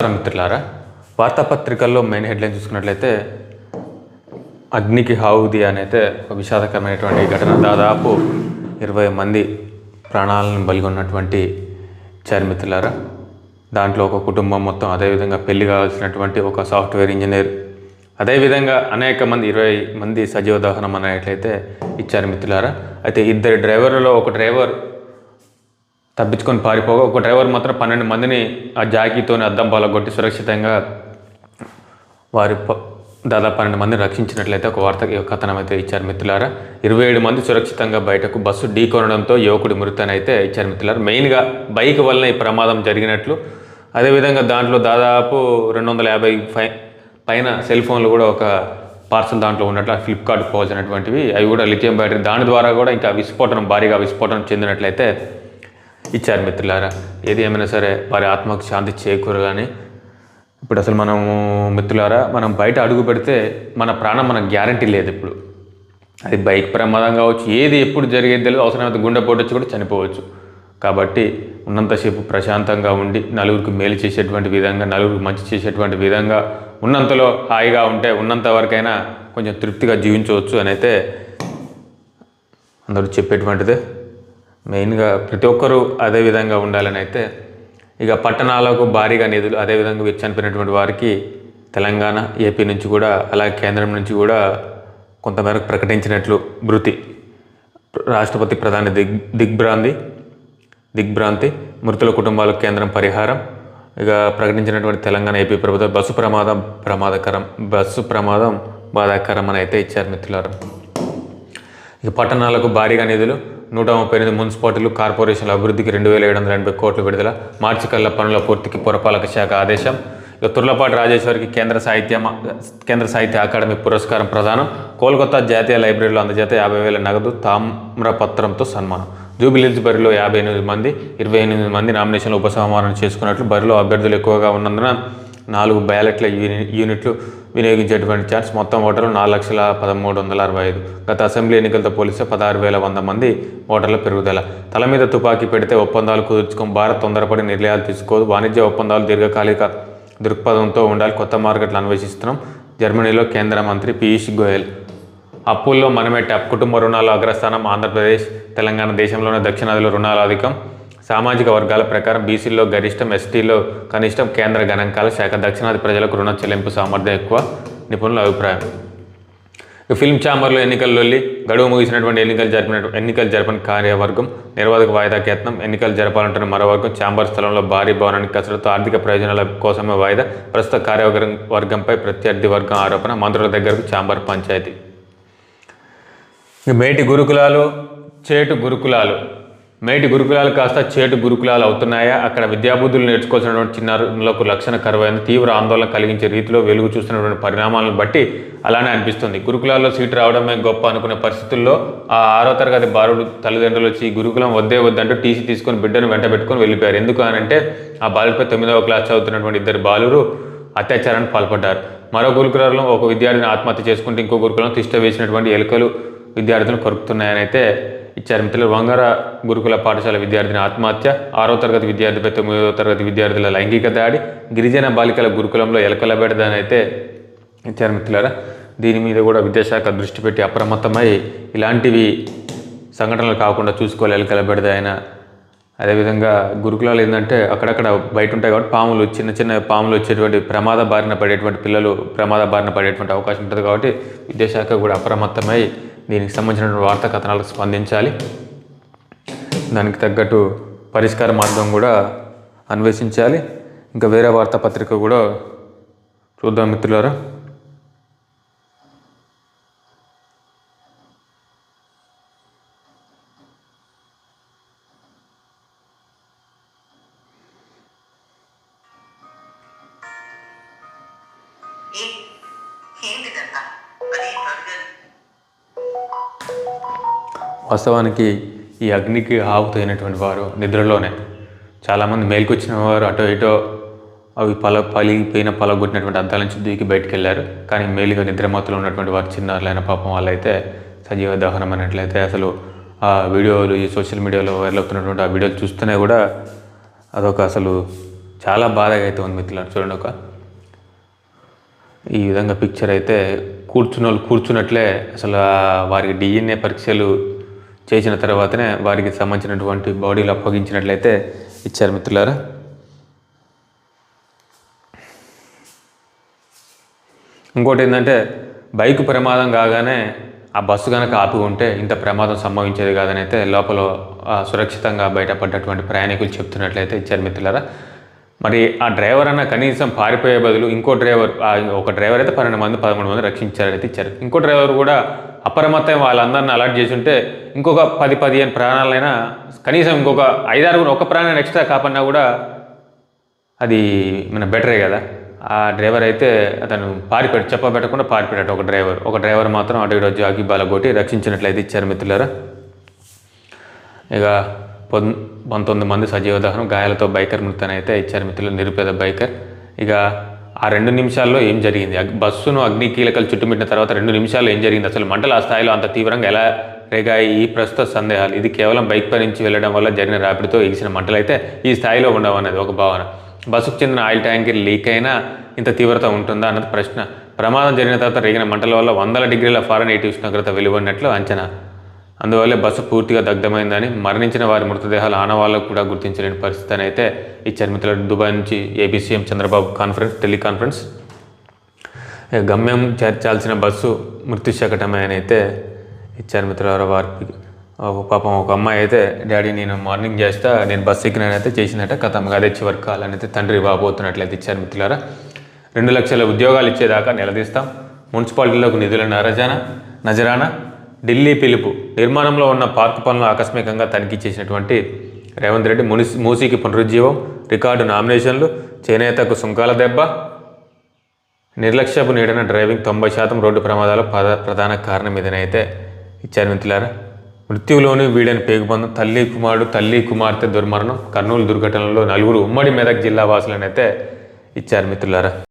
మిత్రులారా, వార్తాపత్రికల్లో main headline చూసుకున్నట్లయితే అగ్నికి హావుది అనేది ఒక విషాదకరమైనటువంటి ఘటన. దాదాపు 20 మంది ప్రాణాలను బలిగొన్నటువంటి మిత్రులారా. దాంట్లో ఒక కుటుంబం మొత్తం, అదేవిధంగా పెళ్లి కావాల్సినటువంటి ఒక సాఫ్ట్వేర్ ఇంజనీర్, అదేవిధంగా అనేక మంది 20 మంది సజీవ దహనం అనేట్లయితే ఇచ్చారు మిత్రులారా. అయితే ఇద్దరు డ్రైవర్లలో ఒక డ్రైవర్ తప్పించుకొని పారిపోగా, ఒక డ్రైవర్ మాత్రం 12 మందిని ఆ జాకీతోని అద్దం పాలగొట్టి సురక్షితంగా వారి దాదాపు 12 మందిని రక్షించినట్లయితే ఒక కథనం అయితే ఇచ్చారు మిత్రులారా. 27 మంది సురక్షితంగా బయటకు. బస్సు ఢీకొనడంతో యువకుడి మృతిని అయితే ఇచ్చారు మిత్రులారా. మెయిన్గా బైక్ వలన ఈ ప్రమాదం జరిగినట్లు, అదేవిధంగా దాంట్లో దాదాపు 250 పైన సెల్ ఫోన్లు కూడా ఒక పార్సల్ దాంట్లో ఉన్నట్లు ఫ్లిప్కార్ట్ పోవాల్సినటువంటివి, అవి కూడా లిథియం బ్యాటరీ, దాని ద్వారా కూడా ఇంకా భారీగా విస్ఫోటనం చెందినట్లయితే ఇచ్చారు మిత్రులారా. ఏది ఏమైనా సరే వారి ఆత్మకు శాంతి చేకూరాలని. ఇప్పుడు అసలు మనము మిత్రులారా, మనం బయట అడుగు పెడితే మన ప్రాణం మనకు గ్యారంటీ లేదు. ఇప్పుడు అది బైక్ ప్రమాదం కావచ్చు, ఏది ఎప్పుడు జరిగేది తెలియదు. అవసరమైతే గుండెపోటు వచ్చి కూడా చనిపోవచ్చు. కాబట్టి ఉన్నంతసేపు ప్రశాంతంగా ఉండి నలుగురికి మేలు చేసేటువంటి విధంగా, నలుగురికి మంచి చేసేటువంటి విధంగా, ఉన్నంతలో హాయిగా ఉంటే ఉన్నంత వరకైనా కొంచెం తృప్తిగా జీవించవచ్చు అని అయితే అందరూ చెప్పేటువంటిదే. మెయిన్గా ప్రతి ఒక్కరూ అదే విధంగా ఉండాలని అయితే. ఇక పట్టణాలకు భారీగా నిధులు, అదేవిధంగా చనిపోయినటువంటి వారికి తెలంగాణ, ఏపీ నుంచి కూడా, అలాగే కేంద్రం నుంచి కూడా కొంతమేరకు ప్రకటించినట్లు భృతి. రాష్ట్రపతి ప్రధాని దిగ్భ్రాంతి, మృతుల కుటుంబాలకు కేంద్రం పరిహారం. ఇక ప్రకటించినటువంటి తెలంగాణ, ఏపీ ప్రభుత్వం బస్సు ప్రమాదం బాధాకరం అని అయితే ఇచ్చారు మిత్రులారా. ఇక పట్టణాలకు భారీగా నిధులు, 138 మున్సిపాలిటీలు, కార్పొరేషన్ల అభివృద్ధికి 2780 కోట్లు విడుదల. మార్చి కల్లా పనుల పూర్తికి పురపాలక శాఖ ఆదేశం. ఇక తుర్లపాటి రాజేశ్వరికి కేంద్ర సాహిత్య అకాడమీ పురస్కారం ప్రదానం. కోల్కతా జాతీయ లైబ్రరీలో అందజేత 50,000 నగదు తామ్రపత్రంతో సన్మానం. జూబిలీహిల్స్ బరిలో 58 మంది, 28 మంది నామినేషన్లు ఉపసంహరణ చేసుకున్నట్లు. బరిలో అభ్యర్థులు ఎక్కువగా ఉన్నందున 4 బ్యాలెట్ల యూనిట్లు వినియోగించేటువంటి ఛాన్స్. మొత్తం ఓటర్లు 4,13,65. గత అసెంబ్లీ ఎన్నికలతో పోలిస్తే 16,100 మంది ఓటర్ల పెరుగుదల. తల మీద తుపాకీ పెడితే ఒప్పందాలు కుదుర్చుకోం. భారత్ తొందరపడి నిర్ణయాలు తీసుకోదు. వాణిజ్య ఒప్పందాలు దీర్ఘకాలిక దృక్పథంతో ఉండాలి. కొత్త మార్కెట్లు అన్వేషిస్తున్నాం. జర్మనీలో కేంద్ర మంత్రి పీయూష్ గోయల్. అప్పుల్లో మనమే టాప్. కుటుంబ రుణాలు అగ్రస్థానం. ఆంధ్రప్రదేశ్, తెలంగాణ దేశంలోనే దక్షిణాదిలో రుణాలు అధికం. సామాజిక వర్గాల ప్రకారం బీసీల్లో గరిష్టం, ఎస్టీలో కనిష్టం. కేంద్ర గణాంకాల శాఖ. దక్షిణాది ప్రజలకు రుణ చెల్లింపు సామర్థ్యం ఎక్కువ, నిపుణుల అభిప్రాయం. ఫిల్మ్ ఛాంబర్లో ఎన్నికల్లోల్లి. గడువు ముగిసినటువంటి ఎన్నికలు జరపని కార్యవర్గం. నిర్వాధక వాయిదాకి యత్నం. ఎన్నికలు జరపాలంటున్న మరో వర్గం. ఛాంబర్ స్థలంలో భారీ భవనానికి కసరత్తు. ఆర్థిక ప్రయోజనాల కోసమే వాయిదా. ప్రస్తుత కార్యవర్గంపై ప్రత్యర్థి వర్గం ఆరోపణ. మంత్రుల దగ్గరకు ఛాంబర్ పంచాయతీ. మేటి గురుకులాలు, చేటు గురుకులాలు. మేటి గురుకులాలు కాస్త చేటు గురుకులాలు అవుతున్నాయా? అక్కడ విద్యాబుద్ధులు నేర్చుకోవాల్సినటువంటి చిన్నారులకు రక్షణ కరువైంది. తీవ్ర ఆందోళన కలిగించే రీతిలో వెలుగు చూస్తున్నటువంటి పరిణామాలను బట్టి అలానే అనిపిస్తుంది. గురుకులాల్లో సీటు రావడమే గొప్ప అనుకునే పరిస్థితుల్లో ఆ 6వ తరగతి బాలుడు తల్లిదండ్రులు వచ్చి గురుకులం వద్దంటూ టీసీ తీసుకొని బిడ్డను వెంట పెట్టుకొని వెళ్ళిపోయారు. ఎందుకు అనంటే ఆ బాలుడిపై 9వ క్లాస్ చదువుతున్నటువంటి 2 బాలురు అత్యాచారానికి పాల్పడ్డారు. మరో గురుకులంలో ఒక విద్యార్థిని ఆత్మహత్య చేసుకుంటే ఇంకో గురుకులం తిష్ట వేసినటువంటి ఎలుకలు విద్యార్థులను కొరుకుతున్నాయని అయితే ఇచ్చారు మిత్రులు. వంగర గురుకుల పాఠశాల విద్యార్థిని ఆత్మహత్య. 6వ తరగతి విద్యార్థిపై 9వ తరగతి విద్యార్థుల లైంగిక దాడి. గిరిజన బాలికల గురుకులంలో ఎలకల బెడదని అయితే ఇచ్చారు మిత్రులారా. దీని మీద కూడా విద్యాశాఖ దృష్టి పెట్టి అప్రమత్తమై ఇలాంటివి సంఘటనలు కాకుండా చూసుకోవాలి. ఎలకల బెడద అయినా, అదేవిధంగా గురుకులాలు ఏంటంటే అక్కడక్కడ బయట ఉంటాయి కాబట్టి పాములు, చిన్న పాములు వచ్చేటువంటి ప్రమాద బారిన పడేటువంటి అవకాశం ఉంటుంది. కాబట్టి విద్యాశాఖ కూడా అప్రమత్తమై దీనికి సంబంధించిన వార్తా కథనాలకు స్పందించాలి. దానికి తగ్గట్టు పరిష్కార మార్గం కూడా అన్వేషించాలి. ఇంకా వేరే వార్తాపత్రిక కూడా చూద్దాం మిత్రులారా. వాస్తవానికి ఈ అగ్నికి ఆహుతైనటువంటి వారు నిద్రలోనే, చాలామంది మేల్కొచ్చిన వారు అటో ఇటో అవి పలిగిపోయిన పలగొట్టినటువంటి అద్దాల నుంచి దూకి బయటకు వెళ్ళారు. కానీ మేలుగా నిద్రమత్తులో ఉన్నటువంటి వారు చిన్నారులైన పాపం వాళ్ళైతే సజీవ దహనం అన్నట్లయితే అసలు ఆ వీడియోలు ఈ సోషల్ మీడియాలో వైరల్ అవుతున్నటువంటి ఆ వీడియోలు చూస్తూనే కూడా అదొక అసలు చాలా బాధగా అయితే ఉంది మిత్రులారా. చూడండి ఈ విధంగా పిక్చర్ అయితే కూర్చున్న వాళ్ళు కూర్చున్నట్లే అసలు వారికి డిఎన్ఏ పరీక్షలు చేసిన తర్వాతనే వారికి సంబంధించినటువంటి బాడీలు అప్పగించినట్లయితే ఇచ్చారు మిత్రులారా. ఇంకోటి ఏంటంటే బైక్ ప్రమాదం కాగానే ఆ బస్సు కనుక ఆపి ఉంటే ఇంత ప్రమాదం సంభవించేది కాదని అయితే లోపల సురక్షితంగా బయటపడ్డటువంటి ప్రయాణికులు చెప్తున్నట్లయితే ఇచ్చారు మిత్రులారా. మరి ఆ డ్రైవర్ అన్న కనీసం పారిపోయే బదులు ఇంకో డ్రైవర్, ఒక డ్రైవర్ అయితే 12 మంది 13 మంది రక్షించారైతే ఇచ్చారు. ఇంకో డ్రైవర్ కూడా అప్రమత్తం వాళ్ళందరిని అలర్ట్ చేసి ఉంటే ఇంకొక 10-15 ప్రాణాలైనా, కనీసం ఇంకొక 5-6 ఒక ప్రాణాన్ని ఎక్స్ట్రా కాపాడినా కూడా అది మన బెటరే కదా. ఆ డ్రైవర్ అయితే అతను పారిపోయాడు, చెప్పబెట్టకుండా పారిపోయాడు. ఒక డ్రైవర్ మాత్రం అటు ఇటు జాకి బాలగొట్టి రక్షించినట్లయితే ఇచ్చారు మిత్రులారా. ఇక 19 మంది సజీవ దహనం, గాయాలతో బైకర్ మృతిని అయితే ఇచ్చారు మిత్రులు, నిరుపేద బైకర్. ఇక ఆ 2 నిమిషాల్లో ఏం జరిగింది, బస్సును అగ్ని కీలకలు చుట్టుముట్టిన తర్వాత 2 నిమిషాల్లో ఏం జరిగింది, అసలు మంటలు ఆ స్థాయిలో అంత తీవ్రంగా ఎలా రేగాయి, ఈ ప్రస్తుత సందేహాలు. ఇది కేవలం బైక్ పై నుంచి వెళ్ళడం వల్ల జరిగిన ర్యాపిడ్తో ఎగిసిన మంటలు అయితే ఈ స్థాయిలో ఉండవు అనేది ఒక భావన. బస్సుకు చెందిన ఆయిల్ ట్యాంకర్ లీక్ అయినా ఇంత తీవ్రత ఉంటుందా అన్నది ప్రశ్న. ప్రమాదం జరిగిన తర్వాత రేగిన మంటల వల్ల 100 డిగ్రీల ఫారెన్హీట్ ఉష్ణోగ్రత వెలువడినట్లు అంచనా. అందువల్లే బస్సు పూర్తిగా దగ్ధమైందని, మరణించిన వారి మృతదేహాలు ఆనవాళ్ళకు కూడా గుర్తించలేని పరిస్థితి అని అయితే ఇచ్చారు మిత్రులు. దుబాయ్ నుంచి ఏపీ సీఎం చంద్రబాబు టెలికాన్ఫరెన్స్. గమ్యం చేర్చాల్సిన బస్సు మృతి శకటమే అని అయితే ఇచ్చారు మిత్రులారా. వారికి పాపం ఒక అమ్మాయి అయితే, డాడీ నేను మార్నింగ్ చేస్తా, నేను బస్సు ఎక్కినైతే చేసిందట, కథంగా అదే చివరికి కాలని అయితే తండ్రి బాబోతున్నట్లయితే ఇచ్చారు మిత్రులారా. 2 లక్షల ఉద్యోగాలు ఇచ్చేదాకా నిలదీస్తాం, మున్సిపాలిటీలకు నిధుల నజరానా, ఢిల్లీ పిలుపు. నిర్మాణంలో ఉన్న పార్కు పనులు ఆకస్మికంగా తనిఖీ చేసినటువంటి రేవంత్ రెడ్డి. మూసీకి పునరుజ్జీవం, రికార్డు నామినేషన్లు, చేనేతకు సుంకాల దెబ్బ, నిర్లక్ష్యపు నీడన డ్రైవింగ్, 90% రోడ్డు ప్రమాదాల ప్రధాన కారణం ఇదనైతే ఇచ్చారు మిత్రులారా. మృత్యువులోని వీడని పేగుబంధం, తల్లి కుమార్తె దుర్మరణం, కర్నూలు దుర్ఘటనలో 4 ఉమ్మడి మెదక్ జిల్లా వాసులనైతే ఇచ్చారు మిత్రులారా.